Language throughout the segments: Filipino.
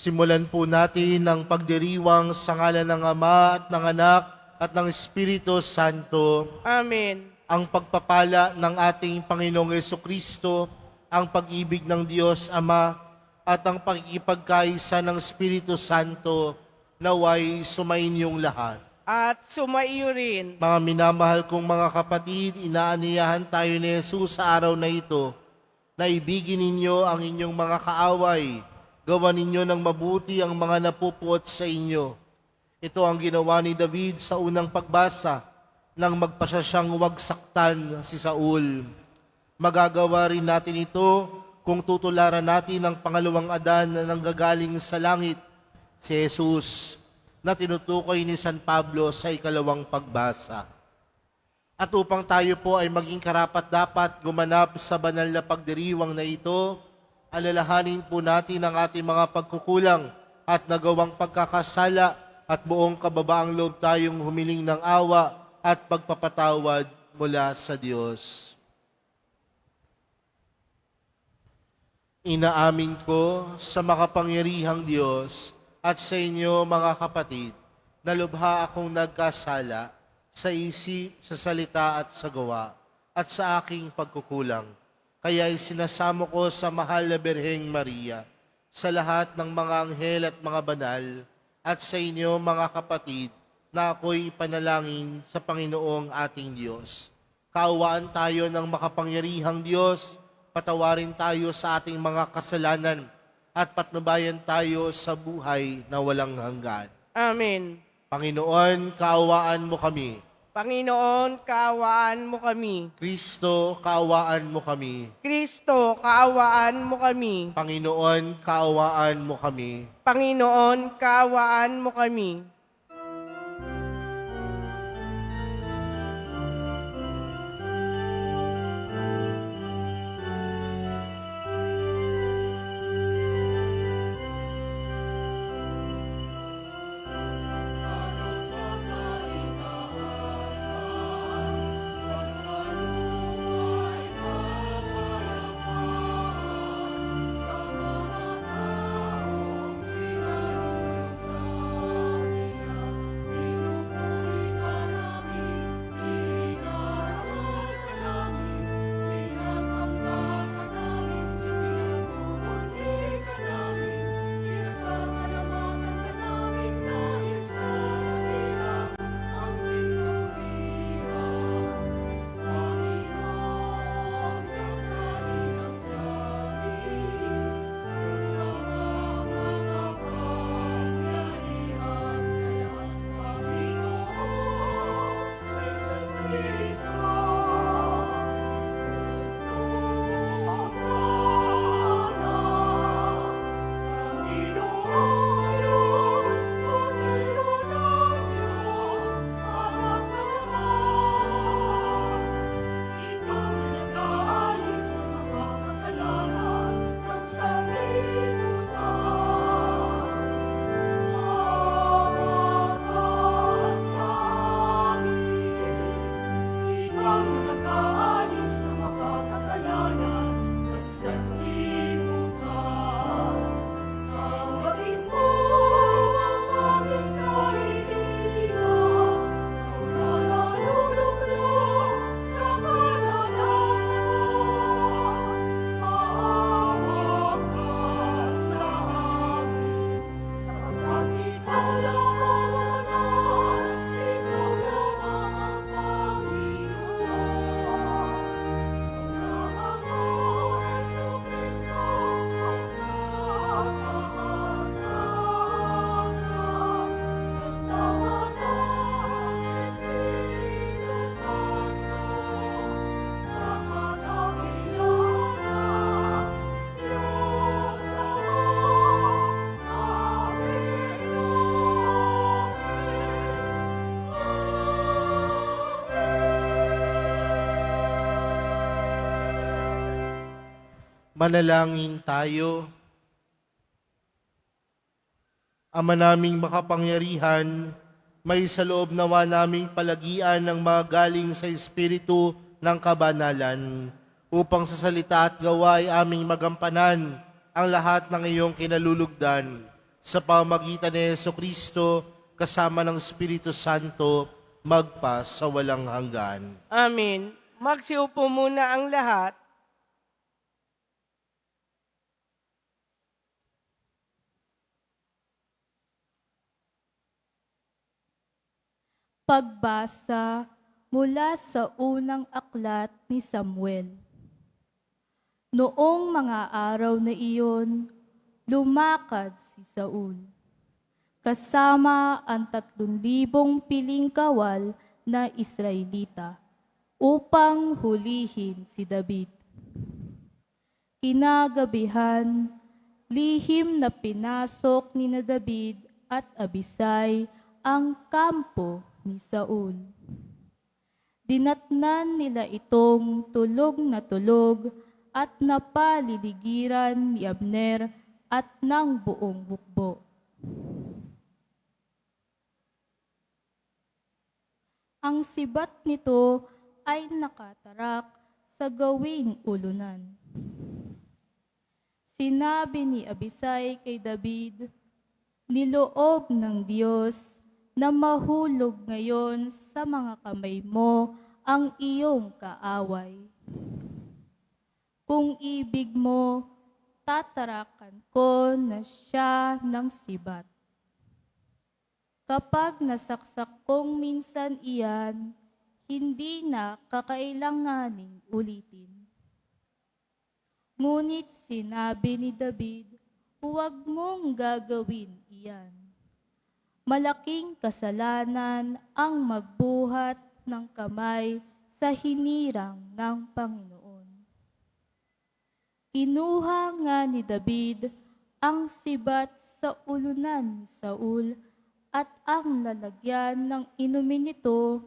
Simulan po natin ang pagdiriwang sa ngalan ng Ama at ng Anak at ng Espiritu Santo. Amen. Ang pagpapala ng ating Panginoong Jesucristo, ang pag-ibig ng Diyos Ama, at ang pakikipagkaisa ng Espiritu Santo naway sumainyong lahat. At sumaiyo rin. Mga minamahal kong mga kapatid, inaaniyahan tayo ni Jesus sa araw na ito na ibigin ninyo ang inyong mga kaaway. Gawa ninyo ng mabuti ang mga napupuot sa inyo. Ito ang ginawa ni David sa unang pagbasa nang magpasya siyang huwag saktan si Saul. Magagawa rin natin ito kung tutularan natin ang pangalawang Adan na nanggagaling sa langit, si Jesus, na tinutukoy ni San Pablo sa ikalawang pagbasa. At upang tayo po ay maging karapat-dapat gumanap sa banal na pagdiriwang na ito, alalahanin po natin ang ating mga pagkukulang at nagawang pagkakasala at buong kababaang loob tayong humiling ng awa at pagpapatawad mula sa Diyos. Inaamin ko sa makapangyarihang Diyos at sa inyo mga kapatid, na lubha akong nagkasala sa isip, sa salita at sa gawa, at sa aking pagkukulang. Kaya isinasamo ko sa mahal na Birheng Maria, sa lahat ng mga anghel at mga banal, at sa inyo mga kapatid, na ako'y panalangin sa Panginoong ating Diyos. Kaawaan tayo ng makapangyarihang Diyos, patawarin tayo sa ating mga kasalanan, at patnubayan tayo sa buhay na walang hanggan. Amen. Panginoon, kaawaan mo kami. Panginoon, kaawaan mo kami. Kristo, kaawaan mo kami. Kristo, kaawaan mo kami. Panginoon, kaawaan mo kami. Panginoon, kaawaan mo kami. Manalangin tayo. Ama naming makapangyarihan, may sa loob nawa naming palagian ng mga galing sa Espiritu ng kabanalan, upang sa salita at gawa ay aming magampanan ang lahat ng iyong kinalulugdan. sa pamagitan ni Jesucristo, kasama ng Espiritu Santo, magpa sa walang hanggan. Amen. Magsiupo muna ang lahat. Pagbasa mula sa unang aklat ni Samuel. Noong mga araw na iyon, lumakad si Saul, kasama ang 3,000 piling kawal na Israelita, upang hulihin si David. Kinagabihan, lihim na pinasok ni na David at Abisai ang kampo ni Saul. Dinatnan nila itong tulog na tulog at napaliligiran ni Abner at ng buong hukbo. Ang sibat nito ay nakatarak sa gawing ulunan. Sinabi ni Abisai kay David, "Niloob ng Diyos na mahulog ngayon sa mga kamay mo ang iyong kaaway. Kung ibig mo, tatarakan ko na siya ng sibat. Kapag nasaksak kong minsan iyan, hindi na kakailanganing ulitin." Ngunit sinabi ni David, "Huwag mong gagawin iyan. Malaking kasalanan ang magbuhat ng kamay sa hinirang ng Panginoon." Kinuha nga ni David ang sibat sa ulunan ni Saul at ang lalagyan ng inumin nito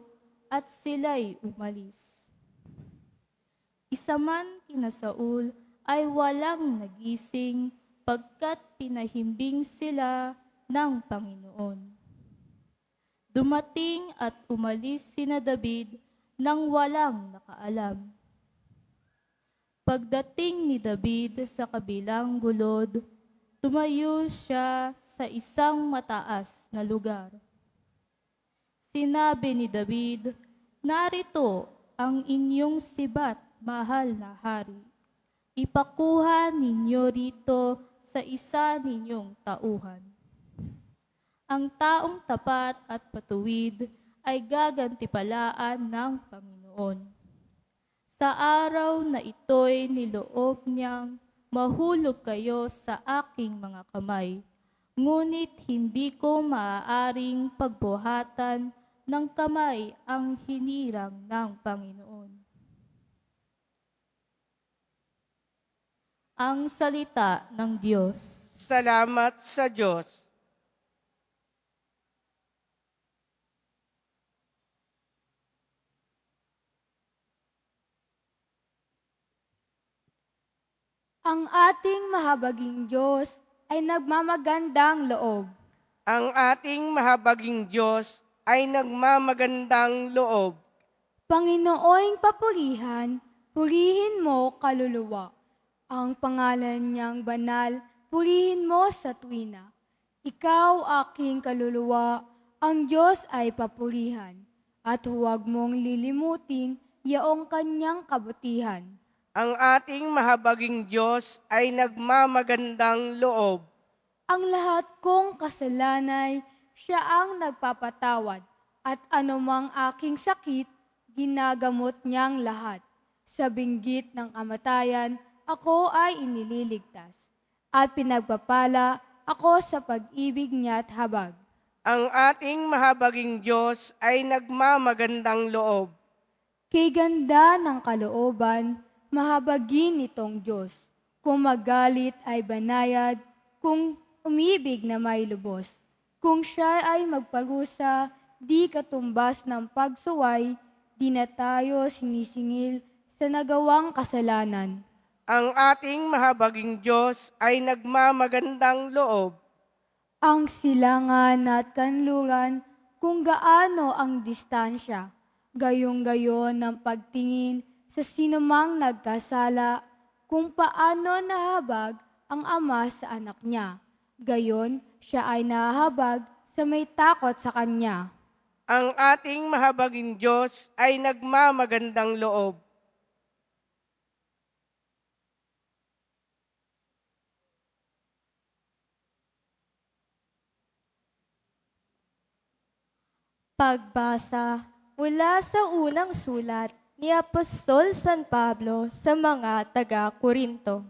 at sila'y umalis. Isa man kina Saul ay walang nagising pagkat pinahimbing sila ng Panginoon. Dumating at umalis sina David nang walang nakaalam. Pagdating ni David sa kabilang gulod, tumayo siya sa isang mataas na lugar. Sinabi ni David, "Narito ang inyong sibat, mahal na hari. Ipakuha ninyo rito sa isa ninyong tauhan. Ang taong tapat at patuwid ay gagantipalaan ng Panginoon. Sa araw na ito'y niloob niyang mahulog kayo sa aking mga kamay, ngunit hindi ko maaaring pagbuhatan ng kamay ang hinirang ng Panginoon." Ang salita ng Diyos. Salamat sa Diyos. Ang ating mahabaging Diyos ay nagmamagandang loob. Ang ating mahabaging Diyos ay nagmamagandang loob. Panginooing papurihan, purihin mo kaluluwa. Ang pangalan niyang banal, purihin mo sa tuwina. Ikaw aking kaluluwa, ang Diyos ay papurihan, at huwag mong lilimutin yaong kanyang kabutihan. Ang ating mahabaging Diyos ay nagmamagandang loob. Ang lahat kong kasalanay, siya ang nagpapatawad, at anumang aking sakit, ginagamot niyang lahat. Sa binggit ng kamatayan, ako ay inililigtas, at pinagpapala ako sa pag-ibig niya't habag. Ang ating mahabaging Diyos ay nagmamagandang loob. Kay ganda ng kalooban, mahabagin nitong Diyos. Kung magalit ay banayad, kung umibig na may lubos. Kung siya ay magparusa, di katumbas ng pagsuway, di na tayo sinisingil sa nagawang kasalanan. Ang ating mahabaging Diyos ay nagmamagandang loob. Ang silangan at kanluran, kung gaano ang distansya, gayong-gayon ng pagtingin sa sinumang nagkasala, kung paano nahabag ang ama sa anak niya. Gayon, siya ay nahahabag sa may takot sa kanya. Ang ating mahabaging Diyos ay nagmamagandang loob. Pagbasa mula sa unang sulat ni Apostol San Pablo sa mga taga-Korinto.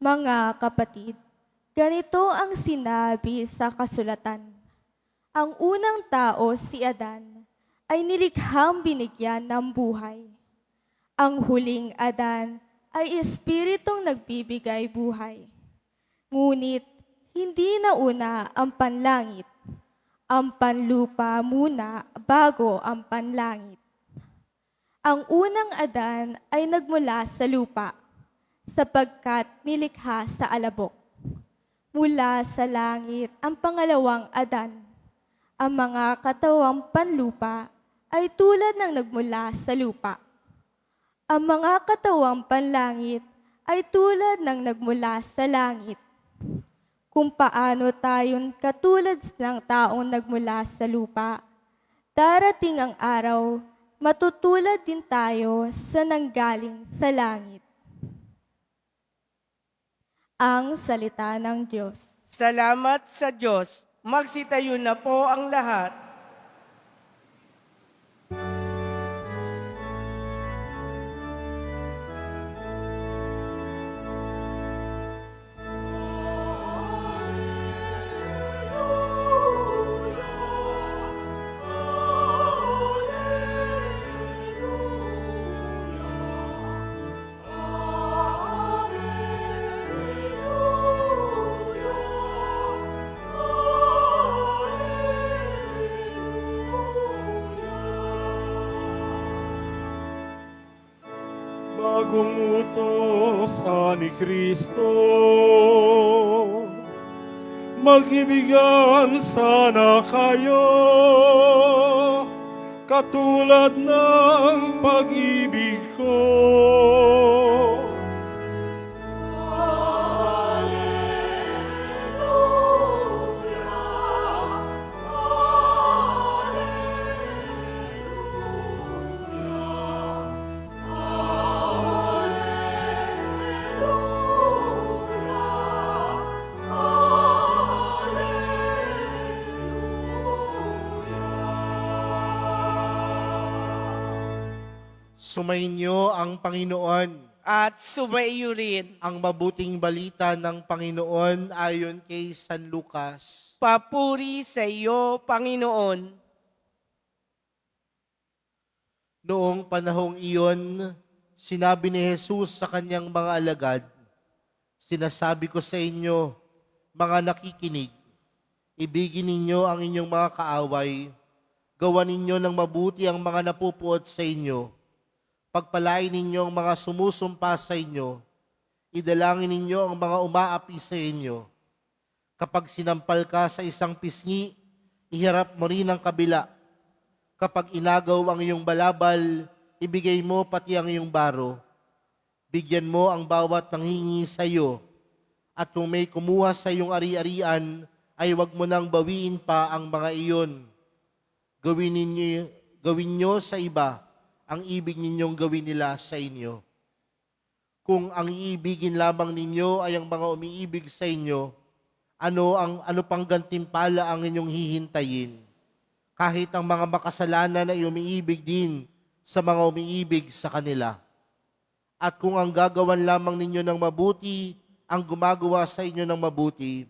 Mga kapatid, ganito ang sinabi sa kasulatan. Ang unang tao, si Adan, ay nilikhang binigyan ng buhay. Ang huling Adan ay espiritong nagbibigay buhay. Ngunit hindi nauna ang panlangit. Ang panlupa muna bago ang panlangit. Ang unang Adan ay nagmula sa lupa, sapagkat nilikha sa alabok. Mula sa langit ang pangalawang Adan. Ang mga katawang panlupa ay tulad ng nagmula sa lupa. Ang mga katawang panlangit ay tulad ng nagmula sa langit. Kung paano tayon katulad ng taong nagmula sa lupa, darating ang araw, matutulad din tayo sa nanggaling sa langit. Ang salita ng Diyos. Salamat sa Diyos. Magsitayo na po ang lahat. Bagong utos ni Kristo, mag-ibigan sana kayo, katulad ng pag-ibig ko. Sumainyo ang Panginoon. At sumaiyo rin. Ang mabuting balita ng Panginoon ayon kay San Lucas. Papuri sa iyo, Panginoon. Noong panahong iyon, sinabi ni Jesus sa kanyang mga alagad, "Sinasabi ko sa inyo, mga nakikinig, ibigin ninyo ang inyong mga kaaway, gawan ninyo ng mabuti ang mga napupuot sa inyo, pagpalain ninyo ang mga sumusumpa sa inyo, idalangin ninyo ang mga umaapi sa inyo. Kapag sinampal ka sa isang pisngi, iharap mo rin ang kabila. Kapag inagaw ang iyong balabal, ibigay mo pati ang iyong baro. Bigyan mo ang bawat nanghingi sa iyo, at kung may kumuha sa iyong ari-arian, ay huwag mo nang bawiin pa ang mga iyon. Gawin nyo sa iba ang ibig ninyong gawin nila sa inyo. Kung ang iibigin lamang ninyo ay ang mga umiibig sa inyo, ano pang gantimpala ang inyong hihintayin? Kahit ang mga makasalanan ay umiibig din sa mga umiibig sa kanila. At kung ang gagawan lamang ninyo ng mabuti, ang gumagawa sa inyo ng mabuti,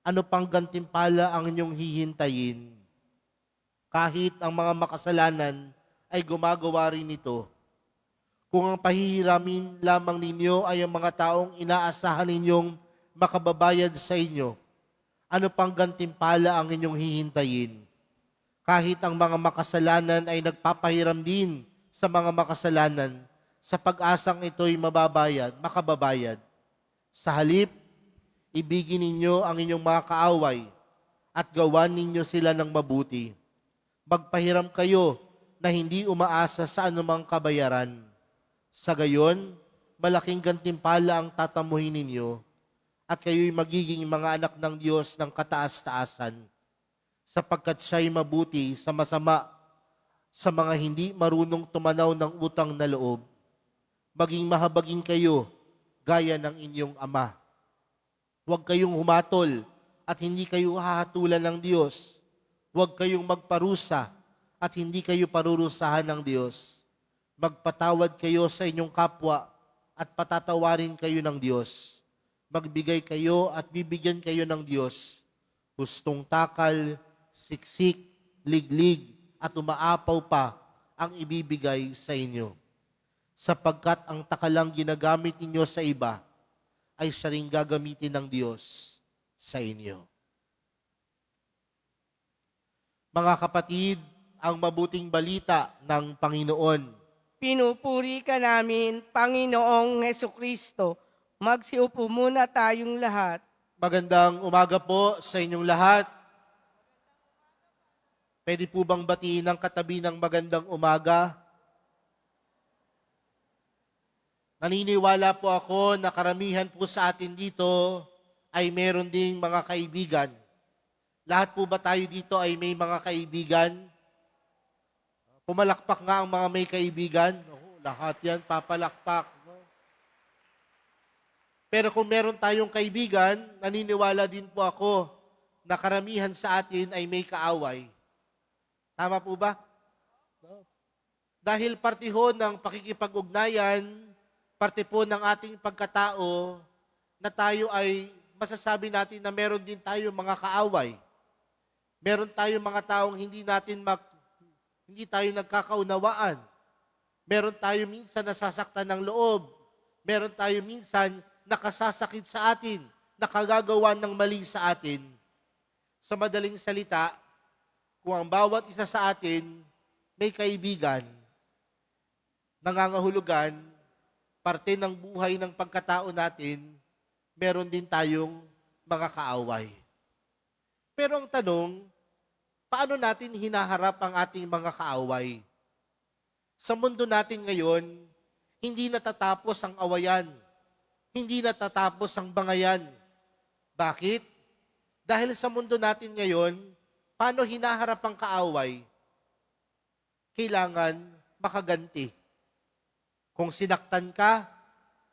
ano pang gantimpala ang inyong hihintayin? Kahit ang mga makasalanan ay gumagawa rin ito. Kung ang pahihiramin lamang ninyo ay ang mga taong inaasahan ninyong makababayad sa inyo, ano pang gantimpala ang inyong hihintayin? Kahit ang mga makasalanan ay nagpapahiram din sa mga makasalanan, sa pag-asang ito'y makababayad. Sa halip, ibigin ninyo ang inyong mga kaaway at gawan ninyo sila ng mabuti. Magpahiram kayo na hindi umaasa sa anumang kabayaran. Sa gayon, malaking gantimpala ang tatamuhin ninyo, at kayo'y magiging mga anak ng Diyos ng kataas-taasan, sapagkat siya'y mabuti sa masama sa mga hindi marunong tumanaw ng utang na loob. Maging mahabagin kayo gaya ng inyong Ama. Huwag kayong humatol at hindi kayo hahatulan ng Diyos. Huwag kayong magparusa at hindi kayo parurusahan ng Diyos. Magpatawad kayo sa inyong kapwa at patatawarin kayo ng Diyos. Magbigay kayo at bibigyan kayo ng Diyos. Hustong takal, siksik, liglig, at umaapaw pa ang ibibigay sa inyo. Sapagkat ang takalang ginagamit ninyo sa iba, ay siya ring gagamitin ng Diyos sa inyo. Mga kapatid, ang mabuting balita ng Panginoon. Pinupuri ka namin, Panginoong Hesukristo. Magsiupo muna tayong lahat. Magandang umaga po sa inyong lahat. Pwede po bang batiin ang katabi ng magandang umaga? Naniniwala po ako na karamihan po sa atin dito ay meron ding mga kaibigan. Lahat po ba tayo dito ay may mga kaibigan? Pumalakpak nga ang mga may kaibigan. Lahat yan, papalakpak. No? Pero kung meron tayong kaibigan, naniniwala din po ako na karamihan sa atin ay may kaaway. Tama po ba? No? Dahil parte ho ng pakikipag-ugnayan, parte po ng ating pagkatao, na tayo ay masasabi natin na meron din tayo mga kaaway. Meron tayo mga taong hindi tayo nagkakaunawaan. Meron tayo minsan nasasaktan ng loob. Meron tayo minsan nakasasakit sa atin, nakagagawa ng mali sa atin. Sa madaling salita, kung ang bawat isa sa atin may kaibigan, nangangahulugan, parte ng buhay ng pagkatao natin, meron din tayong mga kaaway. Pero ang tanong, paano natin hinaharap ang ating mga kaaway? Sa mundo natin ngayon, hindi natatapos ang awayan. Hindi natatapos ang bangayan. Bakit? Dahil sa mundo natin ngayon, paano hinaharap ang kaaway? Kailangan makaganti. Kung sinaktan ka,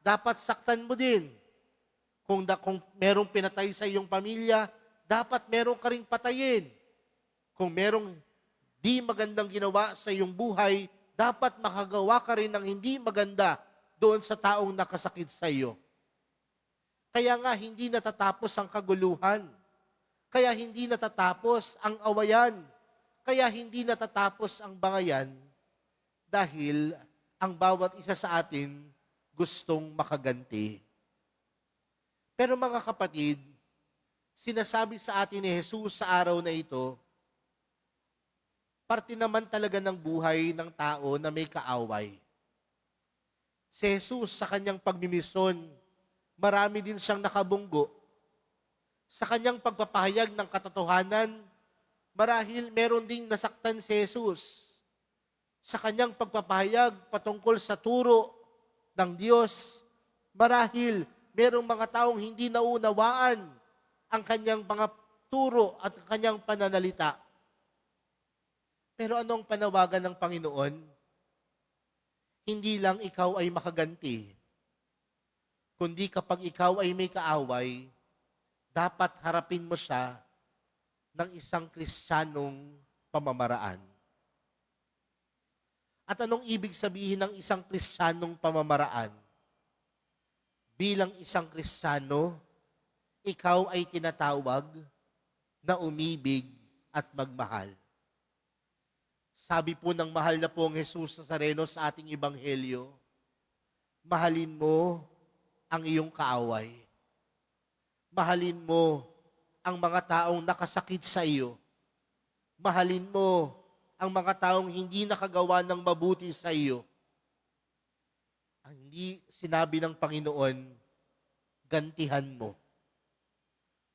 dapat saktan mo din. Kung merong pinatay sa iyong pamilya, dapat meron ka ring patayin. Kung merong di magandang ginawa sa iyong buhay, dapat makagawa ka rin ng hindi maganda doon sa taong nakasakit sa iyo. Kaya nga hindi natatapos ang kaguluhan. Kaya hindi natatapos ang awayan. Kaya hindi natatapos ang bangayan. Dahil ang bawat isa sa atin gustong makaganti. Pero mga kapatid, sinasabi sa atin ni Jesus sa araw na ito, parte naman talaga ng buhay ng tao na may kaaway. Si Jesus sa kanyang pagmimisyon, marami din siyang nakabunggo. Sa kanyang pagpapahayag ng katotohanan, marahil meron ding nasaktan si Jesus. Sa kanyang pagpapahayag patungkol sa turo ng Diyos, marahil merong mga taong hindi naunawaan ang kanyang mga turo at ang kanyang pananalita. Pero anong panawagan ng Panginoon? Hindi lang ikaw ay makaganti, kundi kapag ikaw ay may kaaway, dapat harapin mo siya ng isang Kristiyanong pamamaraan. At anong ibig sabihin ng isang Kristiyanong pamamaraan? Bilang isang Kristiyano, ikaw ay tinatawag na umibig at magmahal. Sabi po ng mahal na pong Jesus Nazareno sa ating Ebanghelyo, mahalin mo ang iyong kaaway. Mahalin mo ang mga taong nakasakit sa iyo. Mahalin mo ang mga taong hindi nakagawa ng mabuti sa iyo. Ang hindi sinabi ng Panginoon, gantihan mo.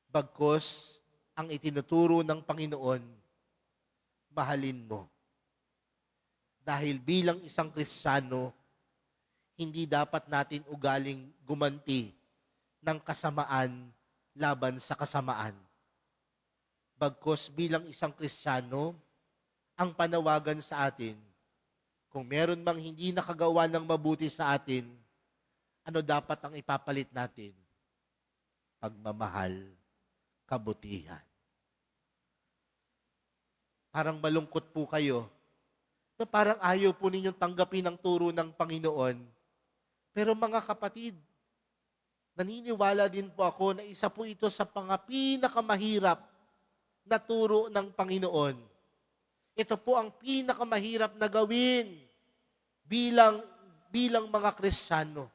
Bagkus, ang itinuturo ng Panginoon, mahalin mo. Dahil bilang isang Kristiyano, hindi dapat natin ugaling gumanti ng kasamaan laban sa kasamaan. Bagkus bilang isang Kristiyano, ang panawagan sa atin, kung meron mang hindi nakagawa ng mabuti sa atin, ano dapat ang ipapalit natin? Pagmamahal, kabutihan. Parang malungkot po kayo, na parang ayaw po ninyong tanggapin ang turo ng Panginoon. Pero mga kapatid, naniniwala din po ako na isa po ito sa pinakamahirap na turo ng Panginoon. Ito po ang pinakamahirap na gawin bilang mga Kristiyano.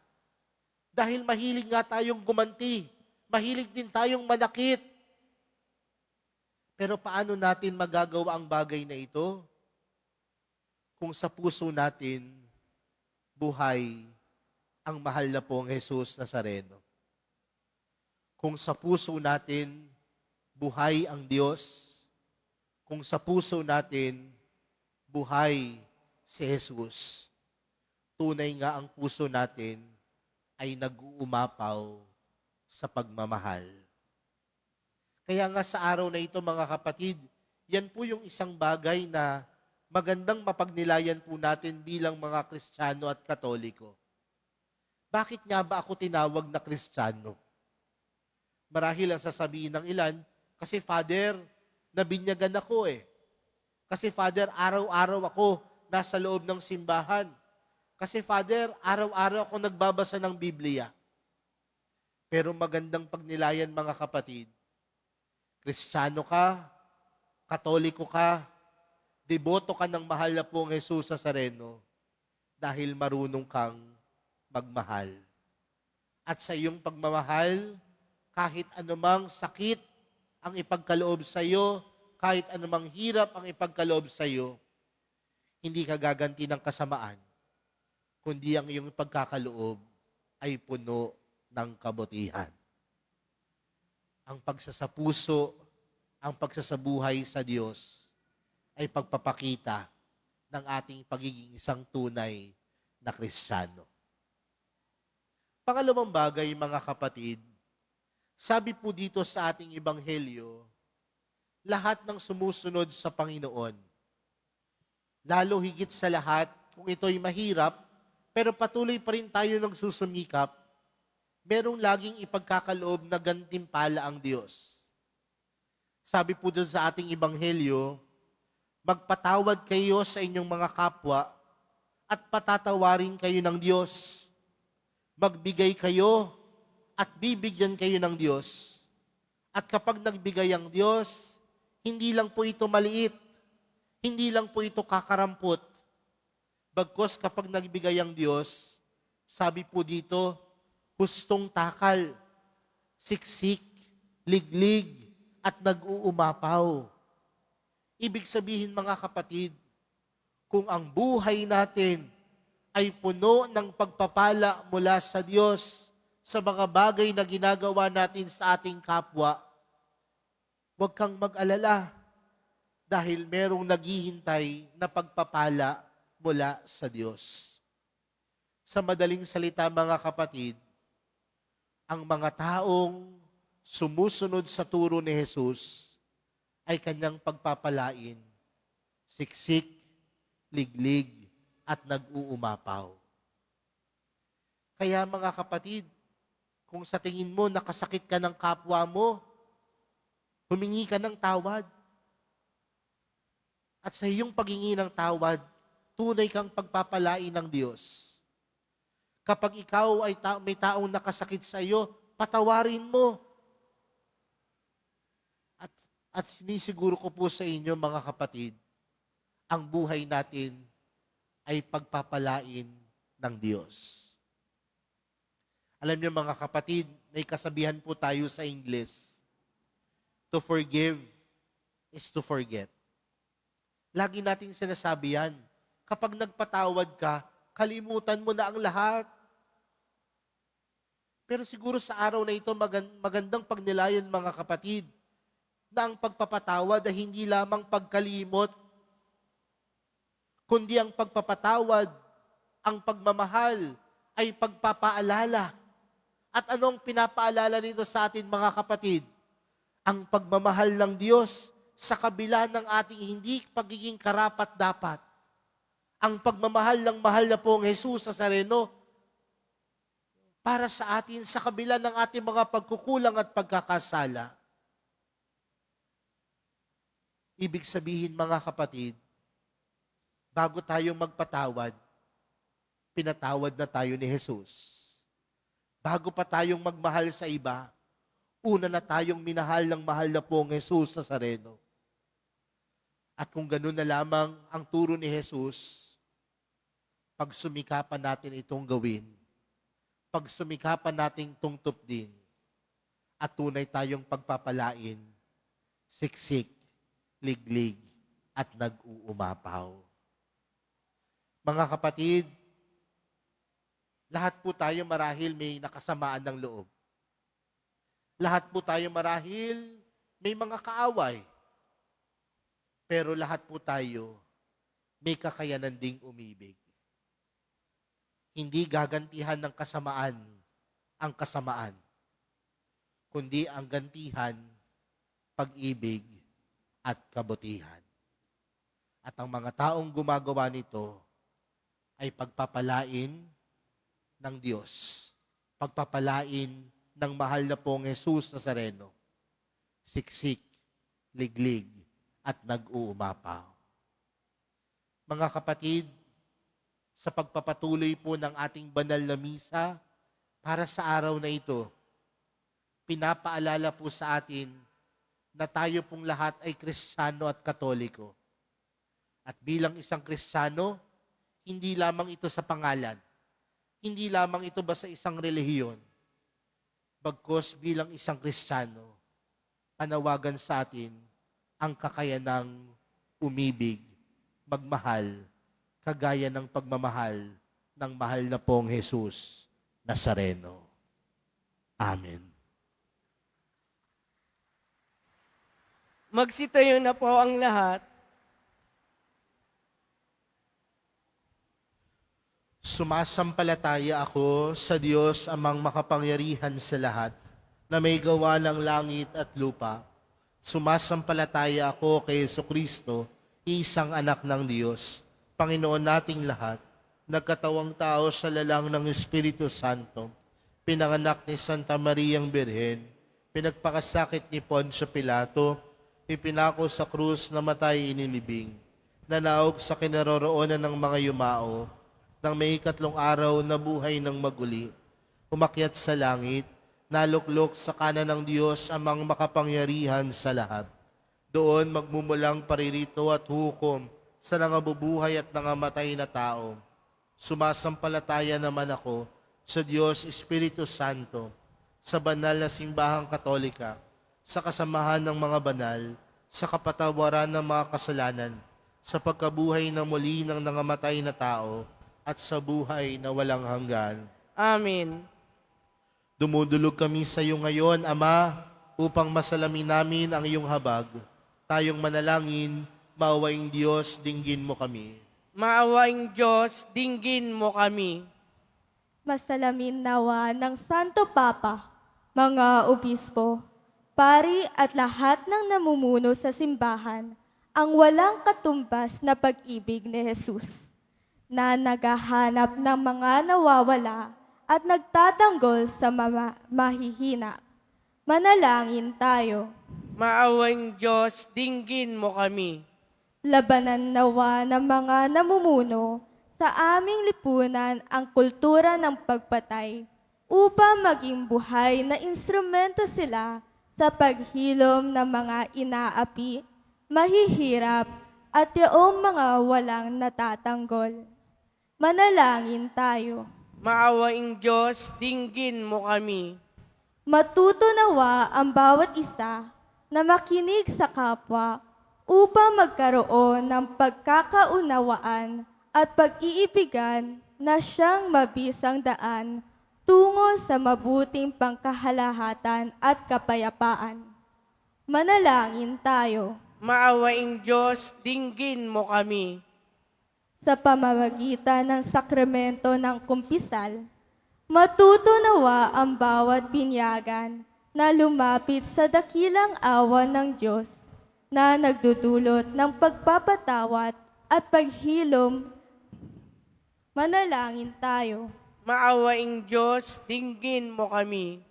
Dahil mahilig nga tayong gumanti, mahilig din tayong manakit. Pero paano natin magagawa ang bagay na ito? Kung sa puso natin, buhay ang mahal na pong Jesus Nazareno. Kung sa puso natin, buhay ang Diyos. Kung sa puso natin, buhay si Jesus. Tunay nga ang puso natin ay nag-uumapaw sa pagmamahal. Kaya nga sa araw na ito mga kapatid, yan po yung isang bagay na magandang mapagnilayan po natin bilang mga Kristiyano at Katoliko. Bakit nga ba ako tinawag na Kristiyano? Marahil ang sasabihin ng ilan, kasi Father, nabinyagan ako eh. Kasi Father, araw-araw ako nasa loob ng simbahan. Kasi Father, araw-araw ako nagbabasa ng Biblia. Pero magandang pagnilayan mga kapatid, Kristiyano ka, Katoliko ka, deboto ka ng mahal na pong Jesus Nazareno dahil marunong kang magmahal. At sa iyong pagmamahal, kahit anumang sakit ang ipagkaloob sa iyo, kahit anumang hirap ang ipagkaloob sa iyo, hindi ka gaganti ng kasamaan, kundi ang iyong pagkakaloob ay puno ng kabutihan. Ang pagsasapuso, ang pagsasabuhay sa Diyos ay pagpapakita ng ating pagiging isang tunay na Kristiyano. Pangalawang bagay, mga kapatid, sabi po dito sa ating Ebanghelyo, lahat ng sumusunod sa Panginoon, lalo higit sa lahat, kung ito'y mahirap, pero patuloy pa rin tayo nagsusumikap, merong laging ipagkakaloob na gantimpala ang Diyos. Sabi po doon sa ating Ebanghelyo, magpatawad kayo sa inyong mga kapwa at patatawarin kayo ng Diyos. Magbigay kayo at bibigyan kayo ng Diyos. At kapag nagbigay ang Diyos, hindi lang po ito maliit, hindi lang po ito kakarampot. Bagkus kapag nagbigay ang Diyos, sabi po dito, hustong takal, siksik, liglig, at nag-uumapaw. Ibig sabihin mga kapatid, kung ang buhay natin ay puno ng pagpapala mula sa Diyos sa mga bagay na ginagawa natin sa ating kapwa, huwag kang mag-alala dahil merong naghihintay na pagpapala mula sa Diyos. Sa madaling salita mga kapatid, ang mga taong sumusunod sa turo ni Jesus ay kanyang pagpapalain, siksik, liglig, at nag-uumapaw. Kaya mga kapatid, kung sa tingin mo nakasakit ka ng kapwa mo, humingi ka ng tawad. At sa iyong paghingi ng tawad, tunay kang pagpapalain ng Diyos. Kapag ikaw ay may taong nakasakit sa iyo, patawarin mo. At sinisiguro ko po sa inyo, mga kapatid, ang buhay natin ay pagpapalain ng Diyos. Alam niyo mga kapatid, may kasabihan po tayo sa Ingles, to forgive is to forget. Lagi nating sinasabi yan, kapag nagpatawad ka, kalimutan mo na ang lahat. Pero siguro sa araw na ito, magandang pagnilayan mga kapatid, na ang pagpapatawad ay hindi lamang pagkalimot, kundi ang pagpapatawad, ang pagmamahal ay pagpapaalala. At anong pinapaalala nito sa atin mga kapatid? Ang pagmamahal ng Diyos sa kabila ng ating hindi pagiging karapat-dapat. Ang pagmamahal ng mahal na pong Jesus Nazareno para sa atin sa kabila ng ating mga pagkukulang at pagkakasala. Ibig sabihin mga kapatid, bago tayong magpatawad, pinatawad na tayo ni Jesus. Bago pa tayong magmahal sa iba, una na tayong minahal ng mahal na pong Jesus Nazareno. At kung ganun na lamang ang turo ni Jesus, pagsumikapan natin itong gawin, pagsumikapan natin itong tupdin, at tunay tayong pagpapalain, siksik, liglig, at nag-uumapaw. Mga kapatid, lahat po tayo marahil may nakasamaan ng loob. Lahat po tayo marahil may mga kaaway. Pero lahat po tayo may kakayanan ding umibig. Hindi gagantihan ng kasamaan ang kasamaan, kundi ang gantihan, pag-ibig at kabutihan. At ang mga taong gumagawa nito ay pagpapalain ng Diyos, pagpapalain ng mahal na pong Jesus Nazareno, siksik, liglig, at nag-uumapaw. Mga kapatid, sa pagpapatuloy po ng ating banal na misa, para sa araw na ito, pinapaalala po sa atin na tayo pong lahat ay Kristiyano at Katoliko. At bilang isang Kristiyano, hindi lamang ito sa pangalan, hindi lamang ito ba sa isang relihiyon, bagkus bilang isang Kristiyano, panawagan sa atin ang kakayanang umibig, magmahal, kagaya ng pagmamahal ng mahal na pong Jesus Nazareno. Amen. Magsitayo na po ang lahat. Sumasampalataya ako sa Diyos amang makapangyarihan sa lahat, na may gawa ng langit at lupa. Sumasampalataya ako kay Jesucristo, isang anak ng Diyos, Panginoon nating lahat, nagkatawang tao sa lalang ng Espiritu Santo, pinanganak ni Santa Mariang Birhen, pinagpakasakit ni Poncio Pilato, ipinako sa krus, namatay, inilibing, nanaog sa kinaroroonan ng mga yumao, nang may 3 araw na buhay ng maguli, umakyat sa langit, naluklok sa kanan ng Diyos amang makapangyarihan sa lahat. Doon magmumulang paririto at hukom sa nangabubuhay at nangamatay na tao. Sumasampalataya naman ako sa Diyos Espiritu Santo, sa banal na simbahang katolika, sa kasamahan ng mga banal, sa kapatawaran ng mga kasalanan, sa pagkabuhay na muli ng nangamatay na tao, at sa buhay na walang hanggan. Amen. Dumudulog kami sa iyo ngayon, Ama, upang masalamin namin ang iyong habag. Tayong manalangin, maawaing Diyos, dinggin mo kami. Maawaing Diyos, dinggin mo kami. Masalamin nawa ng Santo Papa, mga obispo, pari at lahat ng namumuno sa simbahan ang walang katumbas na pag-ibig ni Jesus, na naghahanap ng mga nawawala at nagtatanggol sa mahihina. Manalangin tayo. Maawaing Diyos, dinggin mo kami. Labanan nawa ng mga namumuno sa aming lipunan ang kultura ng pagpatay upang maging buhay na instrumento sila sa paghilom ng mga inaapi, mahihirap, at yaong mga walang natatanggol. Manalangin tayo. Maawaing Diyos, dinggin mo kami. Matuto nawa ang bawat isa na makinig sa kapwa upang magkaroon ng pagkakaunawaan at pag-iibigan na siyang mabisang daan tungo sa mabuting pangkahalahatan at kapayapaan. Manalangin tayo. Maawaing Diyos, dinggin mo kami. Sa pamamagitan ng sakramento ng kumpisal, Matuto nawa ang bawat binyagan na lumapit sa dakilang awa ng Diyos na nagdudulot ng pagpapatawad at paghilom. Manalangin tayo. Maawaing Diyos, dinggin mo kami.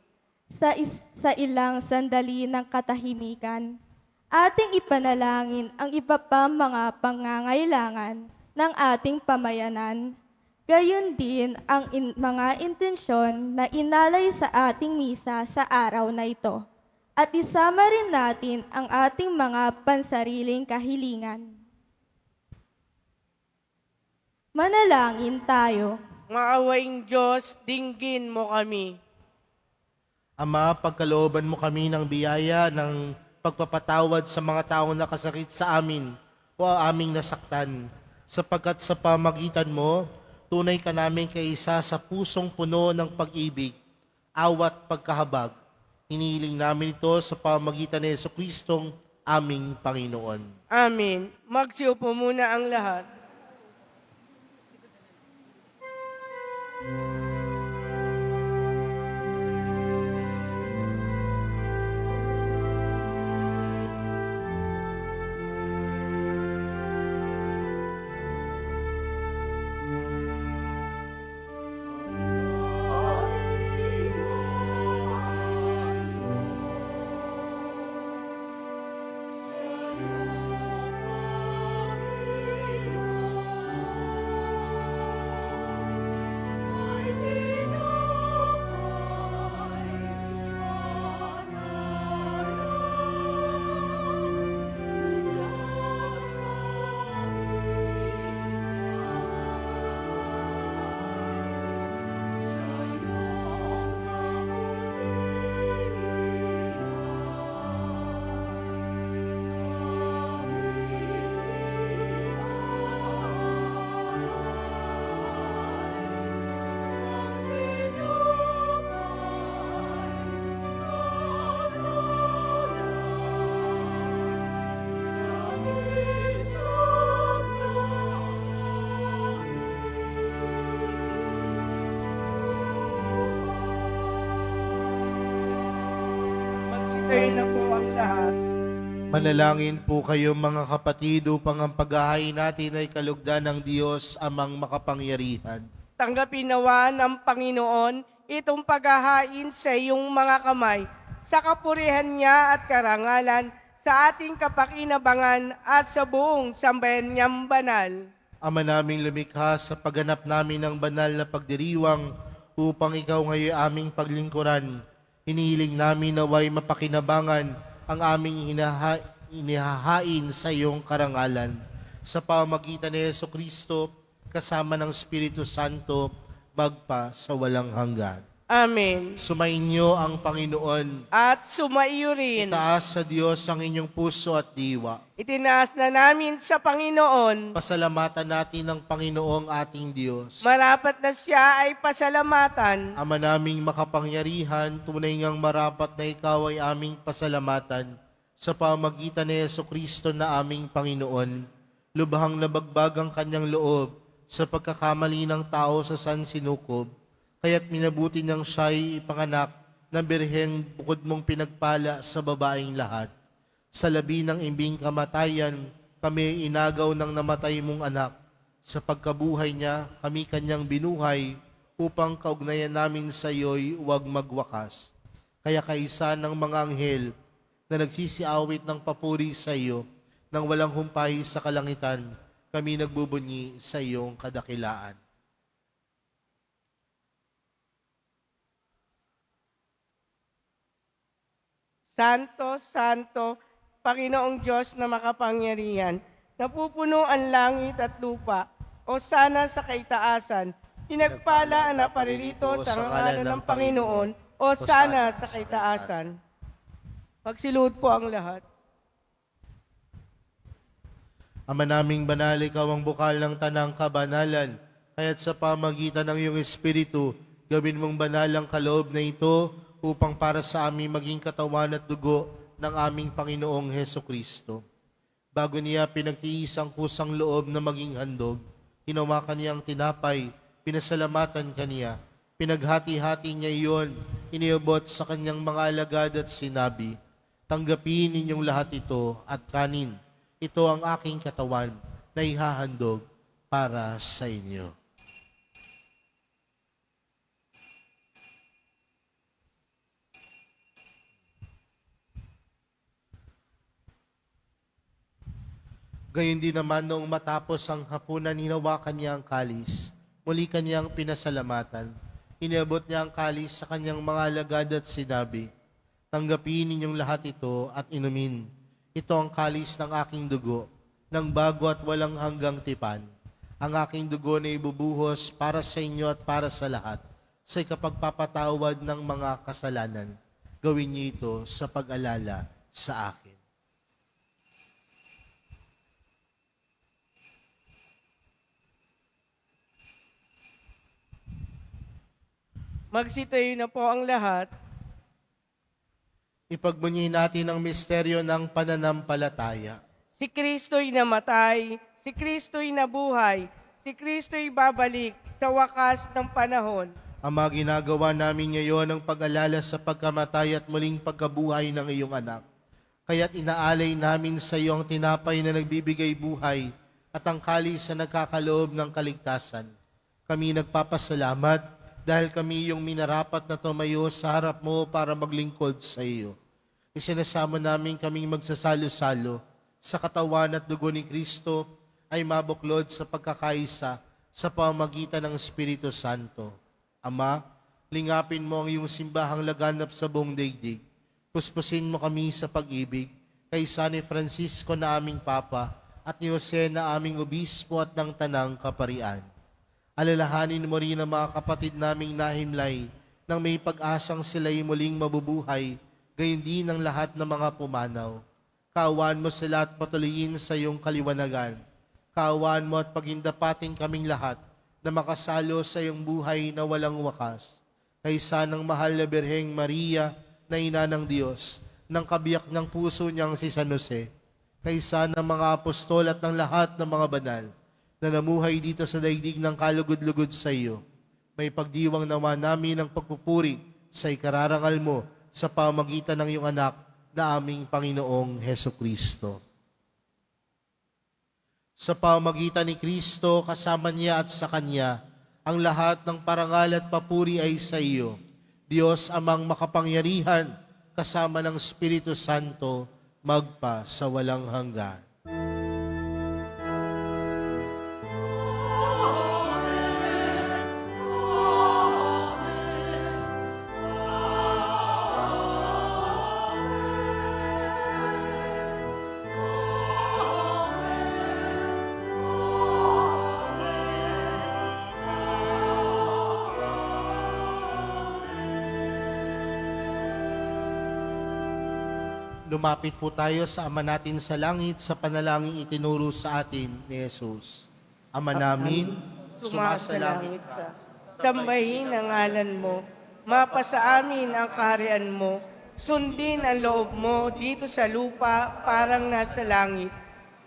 Sa ilang sandali ng katahimikan, ating ipanalangin ang iba pang mga pangangailangan ng ating pamayanan. Gayon din ang mga intensyon na inalay sa ating misa sa araw na ito. At isama rin natin ang ating mga pansariling kahilingan. Manalangin tayo. Maawaing Diyos, dinggin mo kami. Ama, pagkalooban mo kami ng biyaya ng pagpapatawad sa mga taong nakasakit sa amin o aming nasaktan, sapagkat sa pamagitan mo, tunay ka namin kaisa sa pusong puno ng pag-ibig, awat pagkahabag. Hinihiling namin ito sa pamagitan ni Jesucristong aming Panginoon. Amen. Magsiupo muna ang lahat. Magsitayo na po ang lahat. Manalangin po kayo mga kapatid upang ang paghahain natin ay kalugdan ng Diyos amang makapangyarihan. Tanggapin nawa ng Panginoon itong paghahain sa iyong mga kamay, sa kapurihan niya at karangalan, sa ating kapakinabangan at sa buong sambayan niyang banal. Ama naming lumikha, sa pagganap namin ng banal na pagdiriwang upang ikaw ngayon aming paglingkuran, hinihiling namin naway mapakinabangan ang aming inihahain sa iyong karangalan. Sa pamagitan ni Jesucristo, kasama ng Espiritu Santo, magpa sa walang hanggan. Amen. Sumainyo ang Panginoon. At sumaiyo rin. Itaas sa Diyos ang inyong puso at diwa. Itinaas na namin sa Panginoon. Pasalamatan natin ang Panginoong ating Diyos. Marapat na siya ay pasalamatan. Ama naming makapangyarihan, tunay ngang marapat na ikaw ay aming pasalamatan sa pamagitan ni Jesucristo na aming Panginoon. Lubhang nabagbag ang kanyang loob sa pagkakamali ng tao sa sansinukob, kaya't minabuti niyang siya'y ipanganak ng birheng bukod mong pinagpala sa babaeng lahat. Sa labi ng imbing kamatayan, kami inagaw ng namatay mong anak. Sa pagkabuhay niya, kami kanyang binuhay upang kaugnayan namin sa iyo'y huwag magwakas. Kaya kaisa ng mga anghel na nagsisiawit ng papuri sa iyo, nang walang humpay sa kalangitan, kami nagbubunyi sa iyong kadakilaan. Santo, Santo, Panginoong Diyos na makapangyarihan, napupuno ang langit at lupa, o sana sa kaitaasan, pinagpala ang naparirito sa ngalan ng Panginoon, o sana sa kaitaasan. Magsiluhod po ang lahat. Ama naming banal, ikaw ang bukal ng tanang kabanalan, kaya't sa pamagitan ng iyong Espiritu, gawin mong banal ang kaloob na ito upang para sa amin maging katawan at dugo ng aming Panginoong Heso Kristo. Bago niya pinagtiis ang kusang loob na maging handog, hinawakan niya ang tinapay, pinasalamatan kaniya, Pinaghati-hati niya iyon, iniabot sa kanyang mga alagad at sinabi, tanggapin ninyong lahat ito at kanin. Ito ang aking katawan na ihahandog para sa inyo. Gayon din naman noong matapos ang hapunan, hinawakan niya ang kalis. Muli kanyang pinasalamatan. Iniabot niya ang kalis sa kanyang mga alagad at sinabi, tanggapin ninyong lahat ito at inumin. Ito ang kalis ng aking dugo, ng bago at walang hanggang tipan. Ang aking dugo na ibubuhos para sa inyo at para sa lahat, sa ikapagpapatawad ng mga kasalanan. Gawin niyo ito sa pag-alala sa akin. Magsitayo na po ang lahat. Ipagbunyi natin ang misteryo ng pananampalataya. Si Kristo'y namatay, si Kristo'y nabuhay, si Kristo'y babalik sa wakas ng panahon. Ama, ginagawa namin ngayon ang pag-alala sa pagkamatay at muling pagkabuhay ng iyong anak. Kaya't inaalay namin sa iyo ang tinapay na nagbibigay buhay at ang kalis na nagkakaloob ng kaligtasan. Kami nagpapasalamat dahil kami yung minarapat na tumayo sa harap mo para maglingkod sa iyo. Isinasama namin kaming magsasalo-salo sa katawan at dugo ni Kristo ay mabuklod sa pagkakaisa sa pamamagitan ng Espiritu Santo. Ama, lingapin mo ang iyong simbahang laganap sa buong daigdig. Puspusin mo kami sa pag-ibig kay San Francisco na aming Papa at ni Jose na aming Obispo at ng Tanang Kaparian. Alalahanin mo rin ang mga kapatid naming nahimlay nang may pag-asang sila'y muling mabubuhay, gayon din ang lahat ng mga pumanaw. Kaawaan mo sila at patuloyin sa iyong kaliwanagan. Kaawaan mo at pagindapating kaming lahat na makasalo sa iyong buhay na walang wakas. Kaysa ng mahal na Birheng Maria na ina ng Diyos, ng kabiyak ng puso niyang si San Jose, kaysa ng mga apostol at ng lahat ng mga banal, na namuhay dito sa daigdig ng kalugod-lugod sa iyo. May pagdiwang nawa namin ang pagpupuri sa ikararangal mo sa pamagitan ng iyong anak na aming Panginoong Heso Kristo. Sa pamagitan ni Kristo, kasama niya at sa Kanya, ang lahat ng parangal at papuri ay sa iyo. Diyos amang makapangyarihan, kasama ng Espiritu Santo, magpa sa walang hanggan. Lumapit po tayo sa Ama natin sa langit sa panalangin itinuro sa atin ni Jesus. Ama namin, sumasalangit ka. Sambahin ang ngalan mo. Mapasa amin ang kaharian mo. Sundin ang loob mo dito sa lupa parang nasa langit.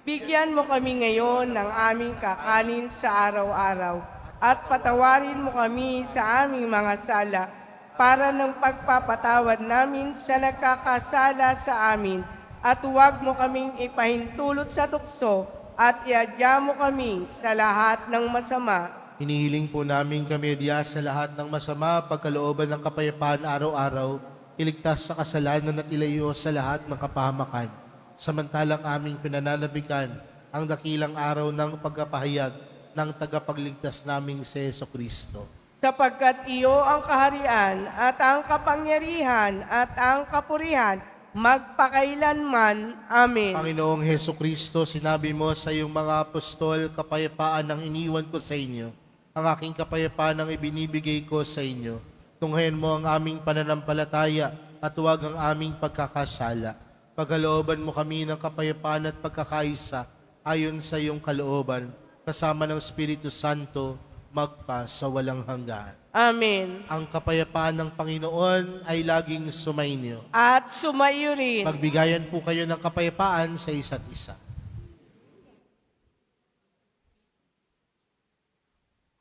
Bigyan mo kami ngayon ng aming kakanin sa araw-araw. At patawarin mo kami sa aming mga sala para ng pagpapatawad namin sa nagkakasala sa amin, at huwag mo kaming ipahintulot sa tukso, at iadya mo kami sa lahat ng masama. hinihiling po namin kami diya sa lahat ng masama, pagkalooban ng kapayapaan araw-araw, iligtas sa kasalanan at ilayo sa lahat ng kapahamakan. Samantalang aming pinananabikan ang dakilang araw ng pagkapahayag ng tagapagligtas naming si Heso Kristo. Sapagkat iyo ang kaharian at ang kapangyarihan at ang kapurihan magpakailanman. Amen. Panginoong Heso Kristo, sinabi mo sa iyong mga apostol, kapayapaan ang iniwan ko sa inyo. Ang aking kapayapaan ang ibinibigay ko sa inyo. Tunghayan mo ang aming pananampalataya at huwag ang aming pagkakasala. Pagkalooban mo kami ng kapayapaan at pagkakaisa ayon sa iyong kalooban, kasama ng Espiritu Santo, magpa sa walang hanggan. Amen. Ang kapayapaan ng Panginoon ay laging sumainyo. At sumayo rin. Magbigayan po kayo ng kapayapaan sa isa't isa.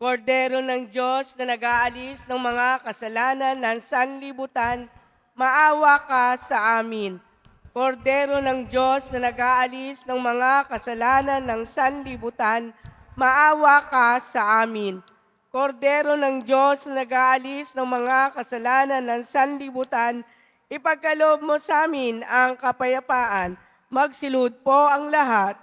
Kordero ng Diyos na nag-aalis ng mga kasalanan ng sanlibutan, maawa ka sa amin. Kordero ng Diyos na nag-aalis ng mga kasalanan ng sanlibutan, maawa ka sa amin. Kordero ng Diyos na nag-aalis ng mga kasalanan ng sanlibutan, ipagkaloob mo sa amin ang kapayapaan. Magsilud po ang lahat.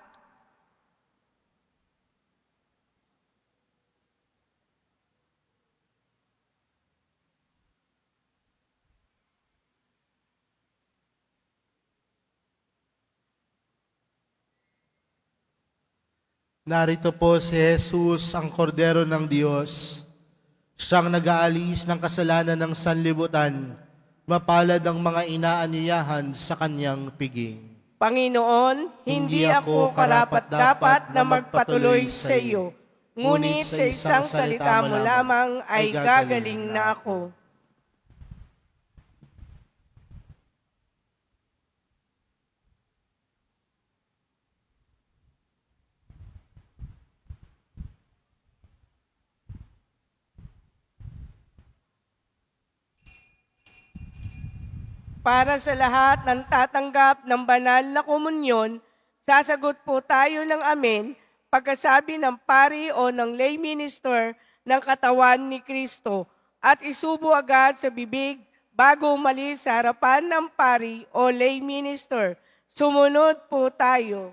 Narito po si Jesus, ang kordero ng Diyos. Siyang nag-aalis ng kasalanan ng sanlibutan. Mapalad ang mga inaaniyahan sa kanyang piging. Panginoon, hindi ako karapat-dapat na magpatuloy sa iyo, ngunit sa isang salita mo lamang ay gagaling na ako. Para sa lahat ng tatanggap ng banal na komunyon, sasagot po tayo ng amen pagkasabi ng pari o ng lay minister ng katawan ni Kristo at isubo agad sa bibig bago umalis sa harapan ng pari o lay minister. Sumunod po tayo.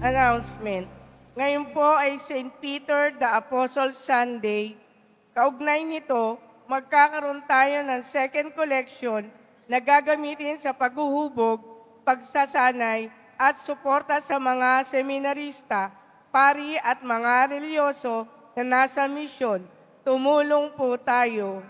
Announcement. Ngayon po ay St. Peter the Apostle Sunday. Kaugnay nito, magkakaroon tayo ng second collection na gagamitin sa paghuhubog, pagsasanay at suporta sa mga seminarista, pari at mga religyoso na nasa misyon. Tumulong po tayo.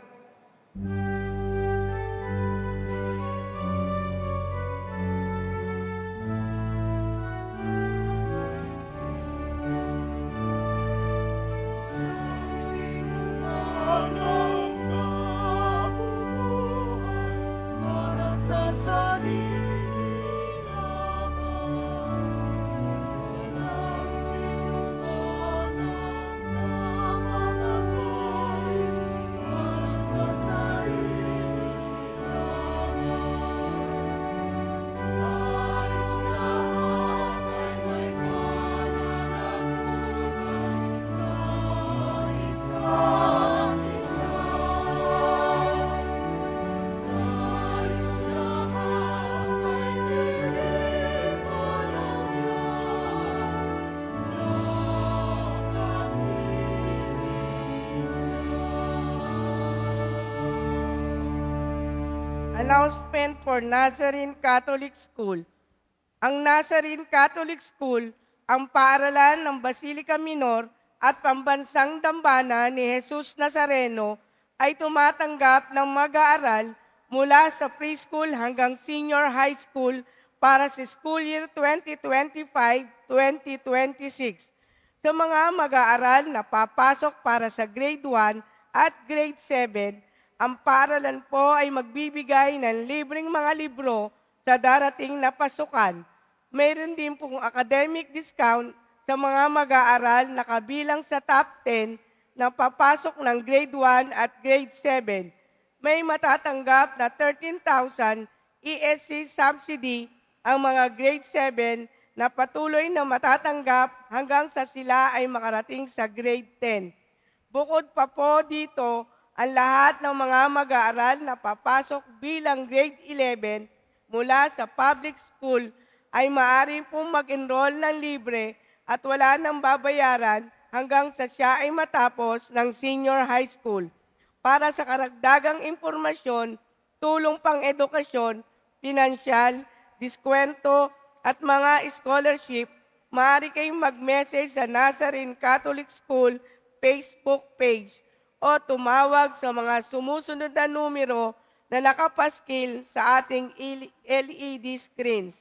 Announcement for Nazarene Catholic School. Ang Nazarene Catholic School, ang paaralan ng Basilica Minor at Pambansang Dambana ni Jesus Nazareno, ay tumatanggap ng mag-aaral mula sa preschool hanggang senior high school para sa school year 2025-2026. Sa mga mag-aaral na papasok para sa grade 1 at grade 7, ang paaralan po ay magbibigay ng libreng mga libro sa darating na pasukan. Mayroon din pong academic discount sa mga mag-aaral na kabilang sa top 10 na papasok ng grade 1 at grade 7. May matatanggap na 13,000 ESC subsidy ang mga grade 7 na patuloy na matatanggap hanggang sa sila ay makarating sa grade 10. Bukod pa po dito, ang lahat ng mga mag-aaral na papasok bilang grade 11 mula sa public school ay maaari pong mag-enroll ng libre at wala nang babayaran hanggang sa siya ay matapos ng senior high school. Para sa karagdagang impormasyon, tulong pang edukasyon, pinansyal, diskwento at mga scholarship, maaari kayong mag-message sa Nazarene Catholic School Facebook page o tumawag sa mga sumusunod na numero na nakapaskil sa ating LED screens.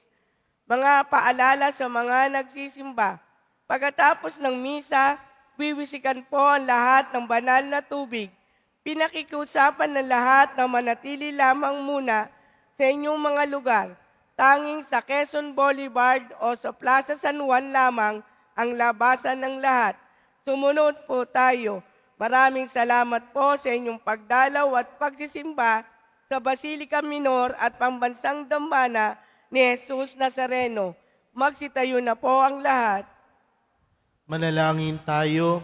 Mga paalala sa mga nagsisimba. Pagkatapos ng misa, wiwisikan po ang lahat ng banal na tubig. Pinakikiusapan ng lahat na manatili lamang muna sa inyong mga lugar. Tanging sa Quezon Boulevard o sa Plaza San Juan lamang ang labasan ng lahat. Sumunod po tayo. Maraming salamat po sa inyong pagdalaw at pagsisimba sa Basilica Minor at Pambansang Dambana ni Jesus Nazareno. Magsitayo na po ang lahat. Manalangin tayo.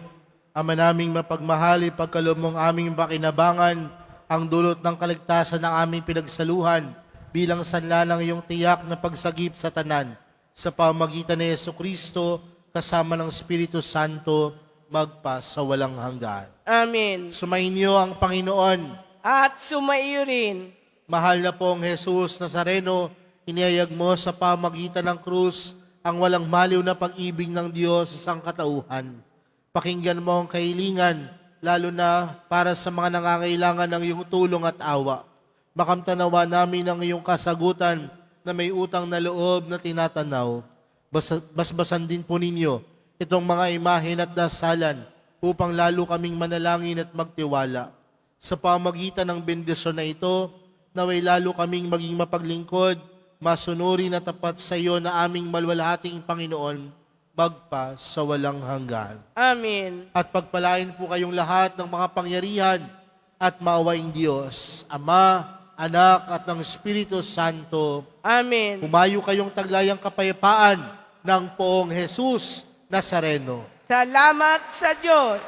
Ama naming mapagmahal, ipagkaloob mong aming pakinabangan ang dulot ng kaligtasan ng aming pinagsaluhan bilang sanla ng iyong tiyak na pagsagip sa tanan sa pamagitan ni Jesucristo kasama ng Espiritu Santo magpa sa walang hanggan. Amen. Sumainyo ang Panginoon. At sumaiyo rin. Mahal na pong Jesus Nazareno, inihayag mo sa pamagitan ng krus ang walang maliw na pag-ibig ng Diyos sa sangkatauhan. Pakinggan mo ang kahilingan, lalo na para sa mga nangangailangan ng iyong tulong at awa. Makamtanawa namin ang iyong kasagutan na may utang na loob na tinatanaw. Basbasan din po ninyo itong mga imahen at dasalan upang lalo kaming manalangin at magtiwala. Sa pamagitan ng bendisyon na ito, naway lalo kaming maging mapaglingkod, masunuri na tapat sa iyo na aming malwalhating Panginoon, magpa sa walang hanggan. Amen. At pagpalain po kayong lahat ng mga pangyarihan at maawaing Diyos, Ama, Anak at ng Espiritu Santo. Amen. Humayo kayong taglayang kapayapaan ng poong Jesus Nazareno. Salamat sa Diyos.